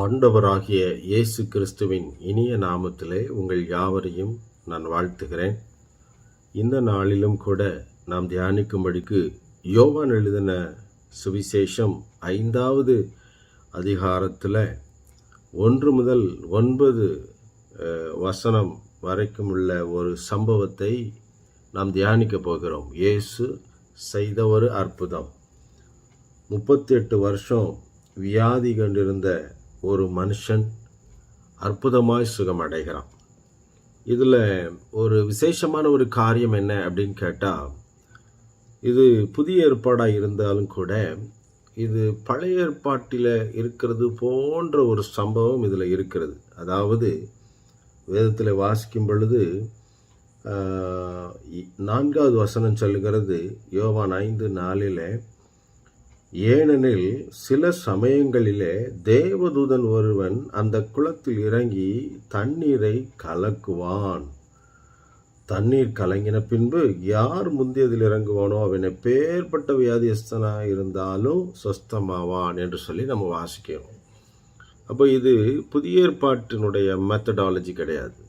ஆண்டவராகிய இயேசு கிறிஸ்துவின் இனிய நாமத்திலே உங்கள் யாவரையும் நான் வாழ்த்துகிறேன். இந்த நாளிலும் கூட நாம் தியானிக்கும்படிக்கு யோவான் எழுதின சுவிசேஷம் 5வது அதிகாரத்தில் 1 முதல் 9 வசனம் வரைக்கும் உள்ள ஒரு சம்பவத்தை நாம் தியானிக்க போகிறோம். இயேசு செய்த ஒரு அற்புதம். 38 வருஷம் வியாதி கொண்டிருந்த ஒரு மனுஷன் அற்புதமாய் சுகமடைகிறான். இதில் ஒரு விசேஷமான ஒரு காரியம் என்ன அப்படின்னு கேட்டால், இது புதிய ஏற்பாடாக இருந்தாலும் கூட இது பழைய ஏற்பாட்டில் இருக்கிறது போன்ற ஒரு சம்பவம் இதில் இருக்கிறது. அதாவது வேதத்தில் வாசிக்கும் பொழுது 4வது வசனம் சொல்லுகிறது, யோவான் 5:4, ஏனெனில் சில சமயங்களிலே தேவதூதன் ஒருவன் அந்த குளத்தில் இறங்கி தண்ணீரை கலக்குவான். தண்ணீர் கலங்கின பின்பு யார் முந்தியதில் இறங்குவானோ அவன் எப்பேற்பட்ட வியாதியஸ்தனாக இருந்தாலும் சொஸ்தமாவான் என்று சொல்லி நம்ம வாசிக்கிறோம். அப்போ இது புதிய ஏற்பாட்டினுடைய மெத்தடாலஜி கிடையாது.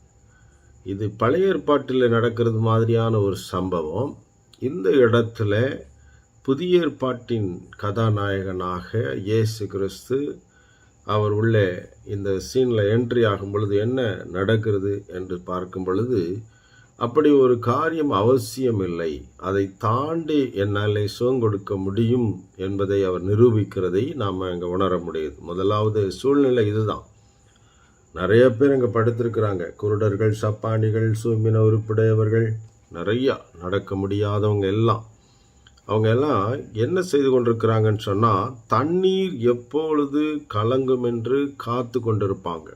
இது பழைய ஏற்பாட்டில் நடக்கிறது மாதிரியான ஒரு சம்பவம். இந்த இடத்துல புதிய ஏற்பாட்டின் கதாநாயகனாக இயேசு கிறிஸ்து அவர் உள்ளே இந்த சீனில் என்ட்ரி ஆகும் பொழுது என்ன நடக்கிறது என்று பார்க்கும் பொழுது, அப்படி ஒரு காரியம் அவசியம் இல்லை, அதை தாண்டி என்னால் சுகம் கொடுக்க முடியும் என்பதை அவர் நிரூபிக்கிறதை நாம் அங்கே உணர முடியுது. முதலாவது சூழ்நிலை இதுதான். நிறைய பேர் அங்கே படுத்திருக்கிறாங்க. குருடர்கள், சப்பானிகள், சூமின உறுப்புடையவர்கள், நிறையா நடக்க முடியாதவங்க எல்லாம். அவங்க எல்லாம் என்ன செய்து கொண்டிருக்கிறாங்கன்னு சொன்னால், தண்ணீர் எப்பொழுது கலங்கும் என்று காத்து கொண்டிருப்பாங்க.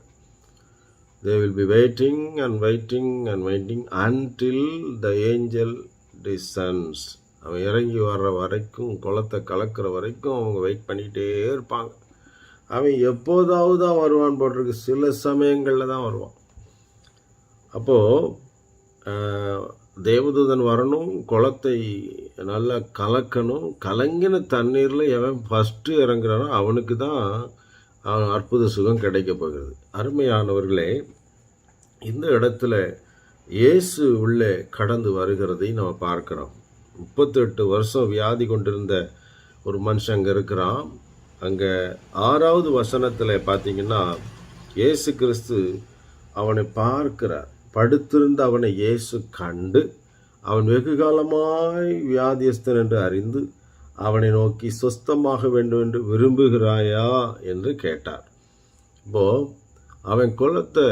They will be waiting and waiting and waiting until the angel descends. அவன் இறங்கி வர்ற வரைக்கும், குளத்தை கலக்கிற வரைக்கும் அவங்க வெயிட் பண்ணிகிட்டே இருப்பாங்க. அவன் எப்போதாவது தான் வருவான் போட்டிருக்கு, சில சமயங்களில் தான் வருவான். அப்போது தேவதூதன் வரணும், குளத்தை நல்லா கலக்கணும். கலங்கின தண்ணீரில் எவன் ஃபஸ்ட்டு இறங்குறானோ அவனுக்கு தான் அவன் அற்புத சுகம் கிடைக்க போகிறது. அருமையானவர்களே, இந்த இடத்துல இயேசு உள்ளே கடந்து வருகிறதை நம்ம பார்க்குறோம். 38 வருஷம் வியாதி கொண்டிருந்த ஒரு மனுஷன் அங்கே இருக்கிறான். அங்கே 6வது வசனத்தில் பார்த்தீங்கன்னா, இயேசு கிறிஸ்து அவனை பார்க்கிறார். படுத்திருந்த அவனை இயேசு கண்டு, அவன் வெகு காலமாய் வியாதியஸ்தன் என்று அறிந்து அவனை நோக்கி, சொஸ்தமாக வேண்டும் என்று விரும்புகிறாயா என்று கேட்டார். இப்போ அவன் குளத்தை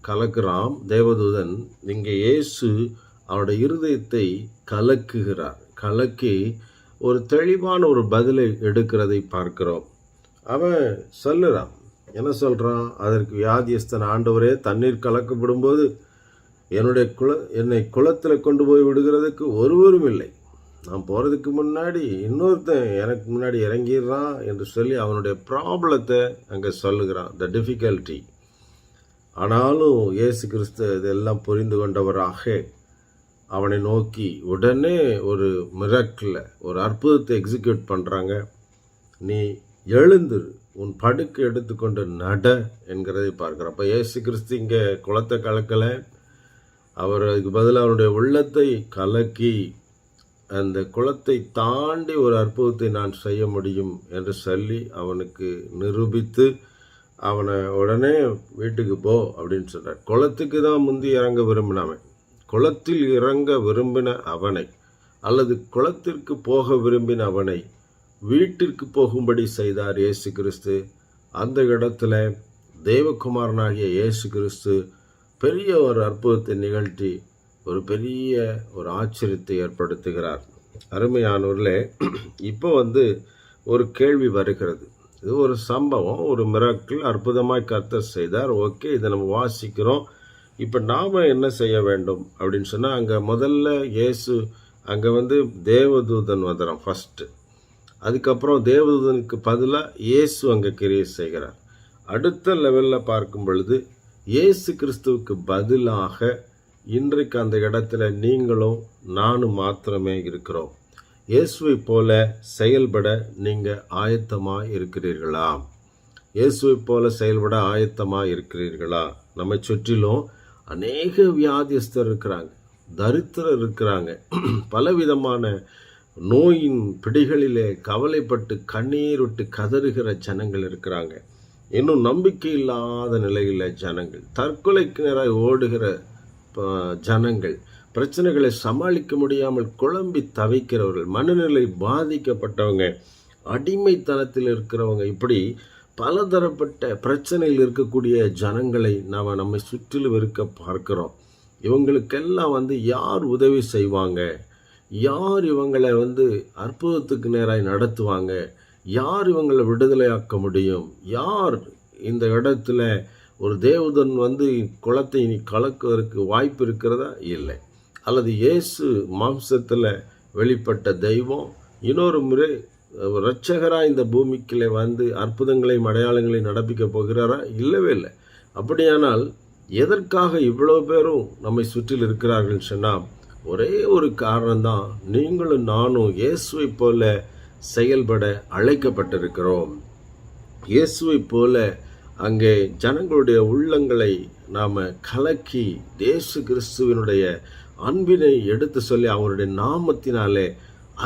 கலக்கிறான் தேவதூதன். இங்கே இயேசு அவனுடைய இருதயத்தை கலக்குகிறார். கலக்கி ஒரு தெளிவான ஒரு பதிலை எடுக்கிறதை பார்க்கிறோம். அவன் சொல்லுறான், என்ன சொல்கிறான்? அதற்கு வியாதியஸ்தன், ஆண்டவரே, தண்ணீர் கலக்கப்படும்போது என்னை குளத்தில் கொண்டு போய் விடுகிறதுக்கு ஒருவரும் இல்லை. நான் போகிறதுக்கு முன்னாடி இன்னொருத்தன் எனக்கு முன்னாடி இறங்கிடுறான் என்று சொல்லி அவனுடைய ப்ராப்ளத்தை அங்கே சொல்லுகிறான், த டிஃபிகல்ட்டி. ஆனாலும் இயேசு கிறிஸ்து இதெல்லாம் புரிந்து கொண்டவராக அவனை நோக்கி உடனே ஒரு மிரக்கில் ஒரு அற்புதத்தை எக்ஸிக்யூட் பண்ணுறாங்க. நீ எழுந்து உன் படுக்கை எடுத்துக்கொண்டு நட என்கிறதை பார்க்குறோம். அப்போ இயேசு கிறிஸ்து இங்கே குளத்தை கலக்கலை, அவர் அதுக்கு பதிலாக அவனுடைய உள்ளத்தை கலக்கி அந்த குளத்தை தாண்டி ஒரு அற்புதத்தை நான் செய்ய முடியும் என்று சொல்லி அவனுக்கு நிரூபித்து அவனை உடனே வீட்டுக்கு போ அப்படின்னு சொல்கிறார். குளத்துக்கு தான் முந்தி இறங்க விரும்பினவன், குளத்தில் இறங்க விரும்பின அவனை, அல்லது குளத்திற்கு போக விரும்பின அவனை வீட்டிற்கு போகும்படி செய்தார் இயேசு கிறிஸ்து. அந்த இடத்துல தேவகுமாரனாகிய இயேசு கிறிஸ்து பெரிய ஒரு அற்புதத்தை நிகழ்த்தி ஒரு பெரிய ஒரு ஆச்சரியத்தை ஏற்படுத்துகிறார். அருமையானவர்களே, இப்போ ஒரு கேள்வி வருகிறது. இது ஒரு சம்பவம், ஒரு மிராக்கிள், அற்புதமாய் கர்த்தர் செய்தார். ஓகே, இதை நம்ம வாசிக்கிறோம். இப்போ நாம் என்ன செய்ய வேண்டும் அப்படின்னு சொன்னால், அங்கே முதல்ல இயேசு அங்கே தேவதூதன் வந்துடும் ஃபஸ்ட்டு. அதுக்கப்புறம் தேவதூதனுக்கு பதிலாக இயேசு அங்கே கிரியை செய்கிறார். அடுத்த லெவலில் பார்க்கும் பொழுது இயேசு கிறிஸ்துவுக்கு பதிலாக இன்றைக்கு அந்த இடத்துல நீங்களும் நானும் மாத்திரமே இருக்கிறோம். இயேசுவை போல செயல்பட நீங்கள் ஆயத்தமாக இருக்கிறீர்களா? இயேசுவைப் போல செயல்பட ஆயத்தமாக இருக்கிறீர்களா? நம்மை சுற்றிலும் அநேக வியாதியஸ்தர் இருக்கிறாங்க, தரித்திரர் இருக்கிறாங்க, பலவிதமான நோயின் பிடிகளிலே கவலைப்பட்டு கண்ணீர் விட்டு கதறுகிற ஜனங்கள் இருக்கிறாங்க. இன்னும் நம்பிக்கை இல்லாத நிலையில் ஜனங்கள், தற்கொலைக்கு நேராக ஓடுகிற ஜனங்கள், பிரச்சனைகளை சமாளிக்க முடியாமல் குழம்பி தவிக்கிறவர்கள், மனநிலை பாதிக்கப்பட்டவங்க, அடிமைத்தனத்தில் இருக்கிறவங்க, இப்படி பலதரப்பட்ட பிரச்சனையில் இருக்கக்கூடிய ஜனங்களை நாம் நம்மை சுற்றிலும் இருக்க பார்க்கிறோம். இவங்களுக்கெல்லாம் யார் உதவி செய்வாங்க? யார் இவங்களை அற்புதத்துக்கு நேராக நடத்துவாங்க? யார் இவங்களை விடுதலையாக்க முடியும்? யார் இந்த இடத்துல ஒரு தேவதன் குளத்தை கலக்குவதற்கு வாய்ப்பு இருக்கிறதா? இல்லை. அல்லது இயேசு மாம்சத்தில் வெளிப்பட்ட தெய்வம் இன்னொரு முறை இரட்சகராக இந்த பூமிக்குள்ளே அற்புதங்களையும் அடையாளங்களையும் நடப்பிக்க போகிறாரா? இல்லவே இல்லை. அப்படியானால் எதற்காக இவ்வளோ பேரும் நம்மை சுற்றில் இருக்கிறார்கள் சொன்னால், ஒரே ஒரு காரணம்தான், நீங்களும் நானும் இயேசுவை போல செயல்பட அழைக்கப்பட்டிருக்கிறோம். இயேசுவை போல அங்கே ஜனங்களுடைய உள்ளங்களை நாம் கலக்கி இயேசு கிறிஸ்துவினுடைய அன்பினை எடுத்து சொல்லி அவருடைய நாமத்தினாலே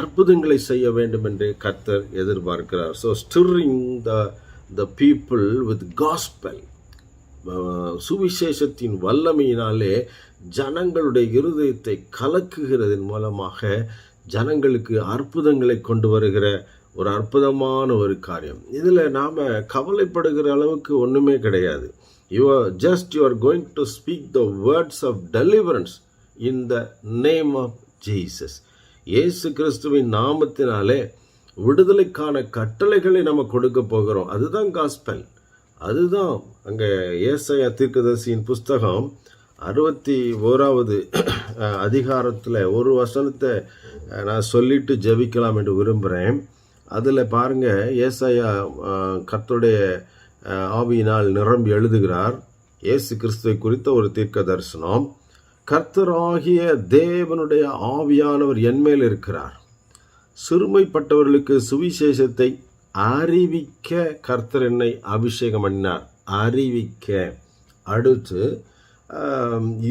அற்புதங்களை செய்ய வேண்டும் என்று கர்த்தர் எதிர்பார்க்கிறார். So string the people with gospel, சுவிசேஷத்தின் வல்லமையினாலே ஜனங்களுடைய இருதயத்தை கலக்குகிறதன் மூலமாக ஜனங்களுக்கு அற்புதங்களை கொண்டு வருகிற ஒரு அற்புதமான ஒரு காரியம். இதில் நாம் கவலைப்படுகிற அளவுக்கு ஒன்றுமே கிடையாது. You are going to speak the words of deliverance in the name of Jesus. இயேசு கிறிஸ்துவின் நாமத்தினாலே விடுதலைக்கான கட்டளைகளை நம்ம கொடுக்க போகிறோம். அதுதான் காஸ்பல். அதுதான் அங்கே ஏசாயா தீர்க்கதரிசியின் புஸ்தகம் 61வது அதிகாரத்தில் ஒரு வசனத்தை நான் சொல்லிட்டு ஜெபிக்கலாம் என்று விரும்புகிறேன். அதில் பாருங்கள், ஏசாயா கர்த்தருடைய ஆவியினால் நிரம்பி எழுதுகிறார். இயேசு கிறிஸ்துவை குறித்த ஒரு தீர்க்க தரிசனம். கர்த்தராகிய தேவனுடைய ஆவியானவர் என்மேல் இருக்கிறார், சிறுமைப்பட்டவர்களுக்கு சுவிசேஷத்தை அறிவிக்க கர்த்தர் என்னை அபிஷேகம் பண்ணினார். அறிவிக்க. அடுத்து,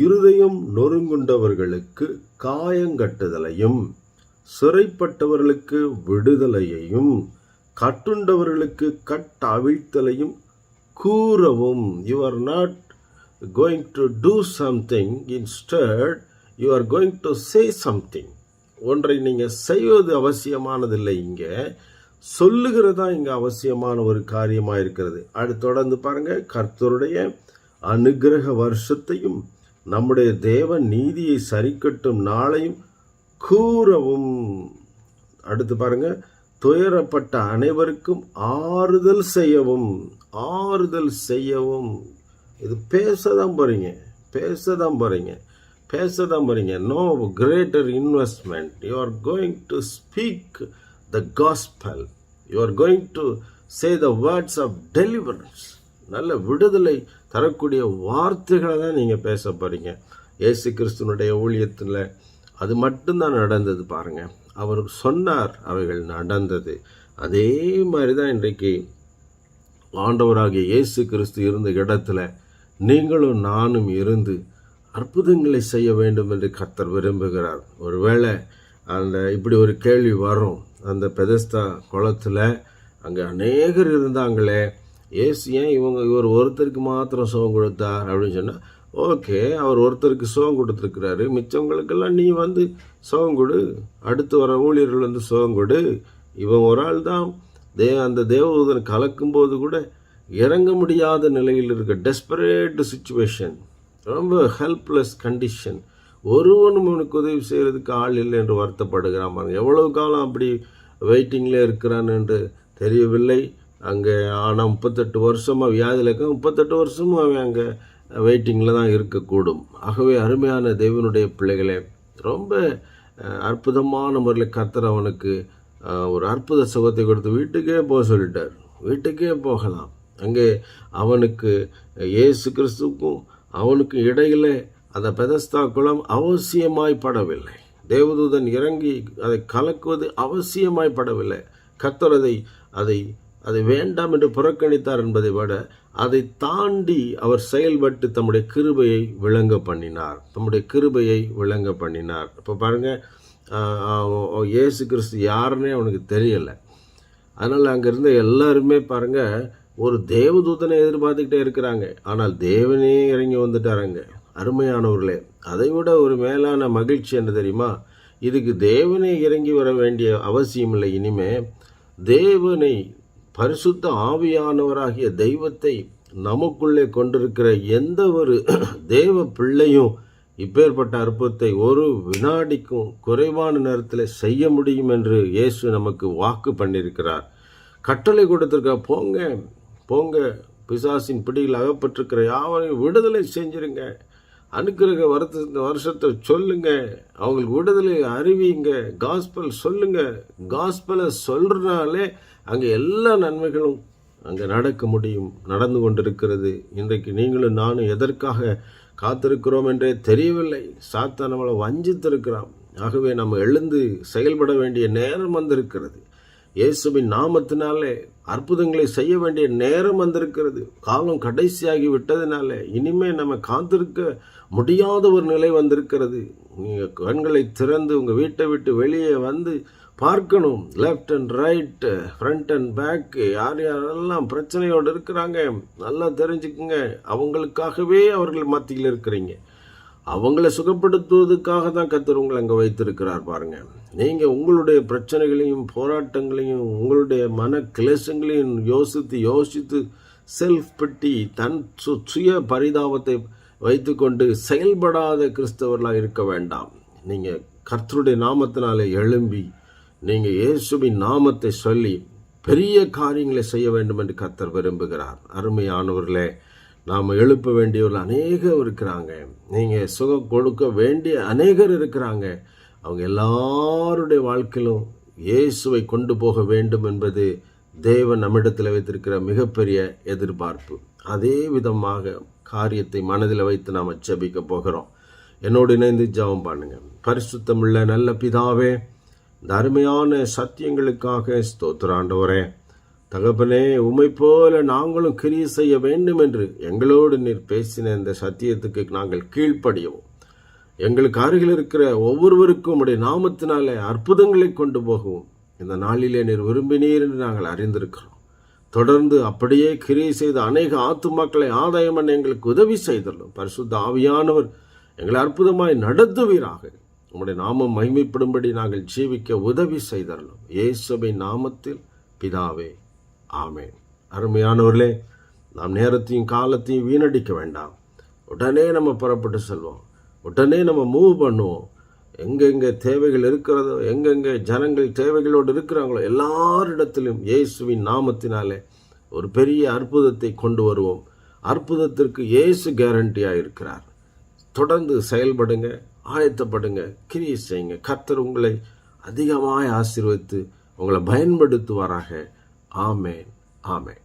இருதயம் நொறுங்குண்டவர்களுக்கு காயங்கட்டுதலையும், சிறைப்பட்டவர்களுக்கு விடுதலையையும், கட்டுண்டவர்களுக்கு கட்டவிழ்த்தலையும் கூறவும். You are not going to do something, instead you are going to say something. ஒன்றை நீங்கள் செய்வது அவசியமானதில்லை, இங்கே சொல்லுகிறதா இங்கே அவசியமான ஒரு காரியமாக இருக்கிறது. அடுத்து தொடர்ந்து பாருங்கள், கர்த்தருடைய அனுக்கிரக வருஷத்தையும் நம்முடைய தேவ நீதியை சரிக்கட்டும் நாளையும் கூறவும். அடுத்து பாருங்கள், துயரப்பட்ட அனைவருக்கும் ஆறுதல் செய்யவும். ஆறுதல் செய்யவும். இது பேசதான் போகிறீங்க. No greater investment. You are going to speak the gospel. You are going to say the words of deliverance. நல்ல விடுதலை தரக்கூடிய வார்த்தைகளை தான் நீங்கள் பேச போகிறீங்க. இயேசு கிறிஸ்துவனுடைய ஊழியத்தில் அது மட்டும்தான் நடந்தது. பாருங்கள், அவர் சொன்னார், அவைகள் நடந்தது. அதே மாதிரி தான் இன்றைக்கு ஆண்டவராகிய இயேசு கிறிஸ்து இருந்த இடத்துல நீங்களும் நானும் இருந்து அற்புதங்களை செய்ய வேண்டும் என்று கர்த்தர் விரும்புகிறார். ஒருவேளை இப்படி ஒரு கேள்வி வரும், அந்த பெதஸ்தா குளத்தில் அங்கே அநேகர் இருந்தாங்களே, ஏசு ஏன் இவர் ஒருத்தருக்கு மாத்திரம் சுகம் கொடுத்தார் அப்படின்னு சொன்னால், ஓகே, அவர் ஒருத்தருக்கு சுகம் கொடுத்துருக்கிறாரு, மிச்சவங்களுக்கெல்லாம் நீ சுகம் கொடு, அடுத்து வர ஊழியர்கள் சுகம் கொடு. இவன் ஒரு ஆள் தான் அந்த தேவதூதன் கலக்கும்போது கூட இறங்க முடியாத நிலையில் இருக்க டெஸ்பரேட் சுச்சுவேஷன், ரொம்ப ஹெல்ப்லெஸ் கண்டிஷன், ஒருவனும் அவனுக்கு உதவி செய்கிறதுக்கு ஆள் இல்லை என்று வருத்தப்படுகிறான். எவ்வளவு காலம் அப்படி வெயிட்டிங்கில் இருக்கிறான் என்று தெரியவில்லை. அங்கே ஆனால் 38 வருஷமாக வியாதியில் இருக்க, 38 வருஷமும் அவன் அங்கே வெயிட்டிங்கில் தான் இருக்கக்கூடும். ஆகவே அருமையான தேவனுடைய பிள்ளைகளே, ரொம்ப அற்புதமான முறையில் கர்த்தர் அவனுக்கு ஒரு அற்புத சுகத்தை கொடுத்து வீட்டுக்கே போக சொல்லிட்டார். வீட்டுக்கே போகலாம். அங்கே அவனுக்கு இயேசு கிறிஸ்துவுக்கும் அவனுக்கும் இடையில் அந்த பெதஸ்தா குளம் அவசியமாய்ப்படவில்லை. தேவதூதன் இறங்கி அதை கலக்குவது அவசியமாய்ப்படவில்லை. கர்த்தர் அதை அதை வேண்டாம் என்று புறக்கணித்தார் என்பதை விட அதை தாண்டி அவர் செயல்பட்டு தம்முடைய கிருபையை விளங்க பண்ணினார். இப்போ பாருங்கள், இயேசு கிறிஸ்து யாருன்னே அவனுக்கு தெரியலை. அதனால் அங்கே இருந்த எல்லாருமே பாருங்கள் ஒரு தேவதூதனை எதிர்பார்த்துக்கிட்டே இருக்கிறாங்க. ஆனால் தேவனே இறங்கி வந்துட்டாருங்க. அருமையானவர்களே, அதை விட ஒரு மேலான மகிழ்ச்சி என்ன தெரியுமா? இதுக்கு தேவனே இறங்கி வர வேண்டிய அவசியம் இல்லை. இனிமே தேவனை, பரிசுத்த ஆவியானவராகிய தெய்வத்தை நமக்குள்ளே கொண்டிருக்கிற எந்த ஒரு தேவ பிள்ளையும் இப்பேற்பட்ட அற்புதத்தை ஒரு வினாடிக்கும் குறைவான நேரத்தில் செய்ய முடியும் என்று இயேசு நமக்கு வாக்கு பண்ணியிருக்கிறார். கட்டளை கொடுத்திருக்க, போங்க பிசாசின் பிடியில் அகப்பட்டிருக்கிற யாவரையும் விடுதலை செஞ்சிருங்க, அனுக்கிரக வருஷத்தை சொல்லுங்க, அவங்களுக்கு விடுதலை அறிவிங்க, காஸ்பல் சொல்லுங்க. காஸ்பலை சொல்றதுனாலே அங்கே எல்லா நன்மைகளும் அங்கே நடந்து கொண்டிருக்கிறது. இன்றைக்கு நீங்களும் நானும் எதற்காக காத்திருக்கிறோம் என்றே தெரியவில்லை. சாத்தான் நம்மளை வஞ்சித்திருக்கிறான். ஆகவே நம்ம எழுந்து செயல்பட வேண்டிய நேரம் வந்திருக்கிறது. இயேசுவின் நாமத்தினாலே அற்புதங்களை செய்ய வேண்டிய நேரம் வந்திருக்கிறது. காலம் கடைசியாகி விட்டதினாலே இனிமே நம்ம காத்திருக்க முடியாத ஒரு நிலை வந்திருக்கிறது. நீங்கள் கண்களை திறந்து உங்கள் வீட்டை விட்டு வெளியே வந்து பார்க்கணும். Left and right, front and back, யாரெல்லாம் பிரச்சனையோடு இருக்கிறாங்க நல்லா தெரிஞ்சுக்குங்க. அவங்களுக்காகவே அவர்கள் மத்தியில் இருக்கிறீங்க. அவங்கள சுகப்படுத்துவதற்காக தான் கர்த்தர் உங்களை அங்கே வைத்திருக்கிறார். பாருங்கள், நீங்கள் உங்களுடைய பிரச்சனைகளையும் போராட்டங்களையும் உங்களுடைய மன கிளேசங்களையும் யோசித்து செல்ஃப் பிட்டி, தன் சுய பரிதாபத்தை வைத்துக்கொண்டு செயல்படாத கிறிஸ்தவர்களாக இருக்க வேண்டாம். நீங்கள் கர்த்தருடைய நாமத்தினாலே எழும்பி நீங்கள் இயேசுவின் நாமத்தை சொல்லி பெரிய காரியங்களை செய்ய வேண்டும் என்று கர்த்தர் விரும்புகிறார். அருமையானவர்களே, நாம் எழுப்ப வேண்டியவர்கள் அநேகர் இருக்கிறாங்க. நீங்கள் சுகம் கொடுக்க வேண்டிய அநேகர் இருக்கிறாங்க. அவங்க எல்லாருடைய வாழ்க்கையிலும் இயேசுவை கொண்டு போக வேண்டும் என்பது தேவன் நம்மிடத்தில் வைத்திருக்கிற மிகப்பெரிய எதிர்பார்ப்பு. அதே விதமாக காரியத்தை மனதில் வைத்து நாம் ஜெபிக்க போகிறோம். என்னோடு இணைந்து ஜெபம் பண்ணுங்க. பரிசுத்தமுள்ள நல்ல பிதாவே, இந்த அருமையான சத்தியங்களுக்காக ஸ்தோத்திரம் ஆண்டவரே. தகப்பனே, உம்மை போல நாங்களும் கிரியை செய்ய வேண்டும் என்று எங்களோடு நீர் பேசின இந்த சத்தியத்துக்கு நாங்கள் கீழ்ப்படியவும், எங்களுக்கு அருகில் இருக்கிற ஒவ்வொருவருக்கும் உடைய நாமத்தினாலே அற்புதங்களை கொண்டு போகவும் இந்த நாளிலே நீர் விரும்பினீர் என்று நாங்கள் அறிந்திருக்கிறோம். தொடர்ந்து அப்படியே கிரியை செய்த அநேக ஆத்துமாக்களை ஆதாயம் பண்ண எங்களுக்கு உதவி செய்துள்ளோம். பரிசுத்த ஆவியானவர் எங்களை அற்புதமாய் நடத்துவீராக. உம்முடைய நாமம் மகிமைப்படும்படி நாங்கள் ஜீவிக்க உதவி செய்தரலாம். இயேசுவின் நாமத்தில் பிதாவே, ஆமென். அருமையானவர்களே, நாம் நேரத்தையும் காலத்தையும் வீணடிக்க வேண்டாம். உடனே நம்ம புறப்பட்டு செல்வோம். உடனே நம்ம மூவ் பண்ணுவோம். எங்கெங்கே தேவைகள் இருக்கிறதோ, எங்கெங்கே ஜனங்கள் தேவைகளோடு இருக்கிறாங்களோ எல்லாரிடத்திலும் இயேசுவின் நாமத்தினாலே ஒரு பெரிய அற்புதத்தை கொண்டு வருவோம். அற்புதத்திற்கு இயேசு கேரண்டியாக இருக்கிறார். தொடர்ந்து செயல்படுங்க, ஆயத்தப்படுங்க, கிரியை செய்யுங்க. கர்த்தர் உங்களை அதிகமாய் ஆசீர்வதித்து உங்களை பயன்படுத்துவாராக. ஆமென், ஆமென்.